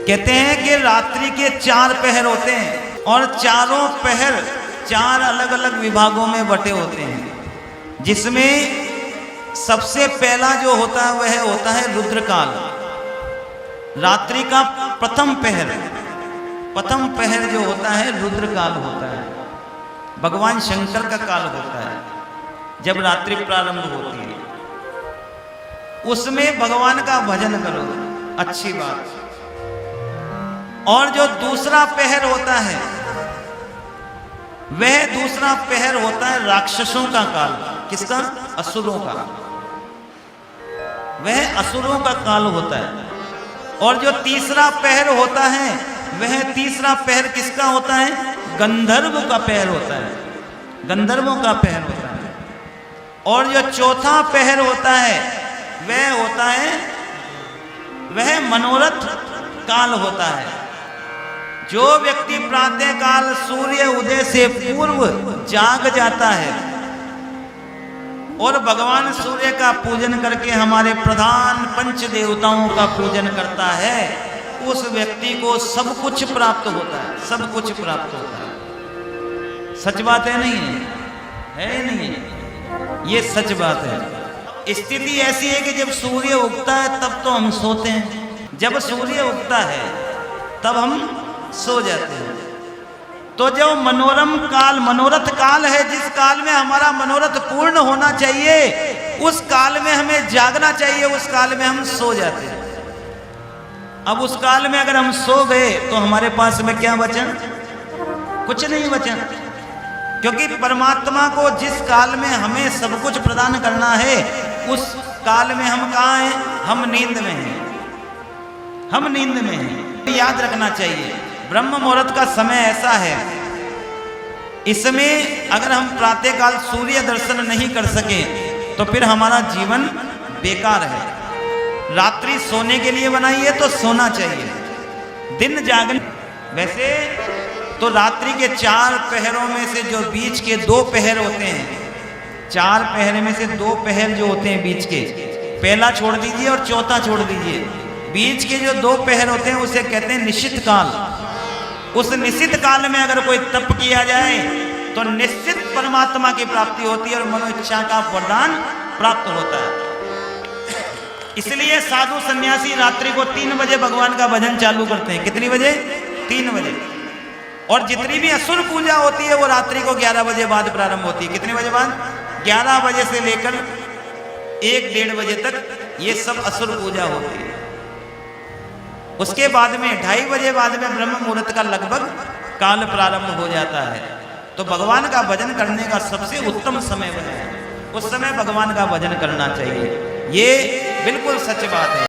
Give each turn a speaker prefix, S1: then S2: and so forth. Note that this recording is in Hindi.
S1: कहते हैं कि रात्रि के 4 पहर होते हैं और चारों पहर 4 अलग अलग विभागों में बटे होते हैं, जिसमें सबसे पहला जो होता है वह होता है रुद्रकाल। रात्रि का प्रथम पहर जो होता है रुद्रकाल होता है, भगवान शंकर का काल होता है जब रात्रि प्रारंभ होती है। उसमें भगवान का भजन करो, अच्छी बात। और जो दूसरा पहर होता है वह दूसरा पहर होता है राक्षसों का काल। किसका? असुरों का। वह असुरों का काल होता है। और जो तीसरा पहर होता है वह तीसरा पहर किसका होता है? गंधर्व का पहर होता है, गंधर्वों का पहर होता है। और जो चौथा पहर होता है वह मनोरथ काल होता है। जो व्यक्ति प्रातः काल सूर्य उदय से पूर्व जाग जाता है और भगवान सूर्य का पूजन करके हमारे प्रधान पंच देवताओं का पूजन करता है, उस व्यक्ति को सब कुछ प्राप्त होता है, सब कुछ प्राप्त होता है। सच बात है नहीं है? है नहीं है? ये सच बात है। स्थिति ऐसी है कि जब सूर्य उगता है तब तो हम सोते हैं, जब सूर्य उगता है तब हम सो जाते हैं। तो जो मनोरथ काल है, जिस काल में हमारा मनोरथ पूर्ण होना चाहिए, उस काल में हमें जागना चाहिए, उस काल में हम सो जाते हैं। अब उस काल में अगर हम सो गए तो हमारे पास में क्या बचा? कुछ नहीं बचा, क्योंकि परमात्मा को जिस काल में हमें सब कुछ प्रदान करना है उस काल में हम कहाँ हैं? हम नींद में हैं, हम नींद में हैं। याद रखना चाहिए ब्रह्म मुहूर्त का समय ऐसा है, इसमें अगर हम प्रातःकाल सूर्य दर्शन नहीं कर सके तो फिर हमारा जीवन बेकार है। रात्रि सोने के लिए बनाई है तो सोना चाहिए, दिन जागने। वैसे तो रात्रि के 4 पहरों में से जो बीच के 2 पहर होते हैं, 4 पहर में से 2 पहर जो होते हैं बीच के, पहला छोड़ दीजिए और चौथा छोड़ दीजिए। बीच के जो 2 पहर होते हैं उसे कहते हैं निश्चित काल। उस निश्चित काल में अगर कोई तप किया जाए तो निश्चित परमात्मा की प्राप्ति होती है और मनोइच्छा का वरदान प्राप्त होता है। इसलिए साधु सन्यासी रात्रि को 3 बजे भगवान का भजन चालू करते हैं। कितनी बजे? 3 बजे। और जितनी भी असुर पूजा होती है वो रात्रि को 11 बजे बाद प्रारंभ होती है। कितने बजे बाद? 11 बजे से लेकर 1-1:30 बजे तक ये सब असुर पूजा होती है। उसके बाद में 2:30 बजे बाद में ब्रह्म मुहूर्त का लगभग काल प्रारंभ हो जाता है। तो भगवान का भजन करने का सबसे उत्तम समय वह है, उस समय भगवान का भजन करना चाहिए। ये बिल्कुल सच बात है।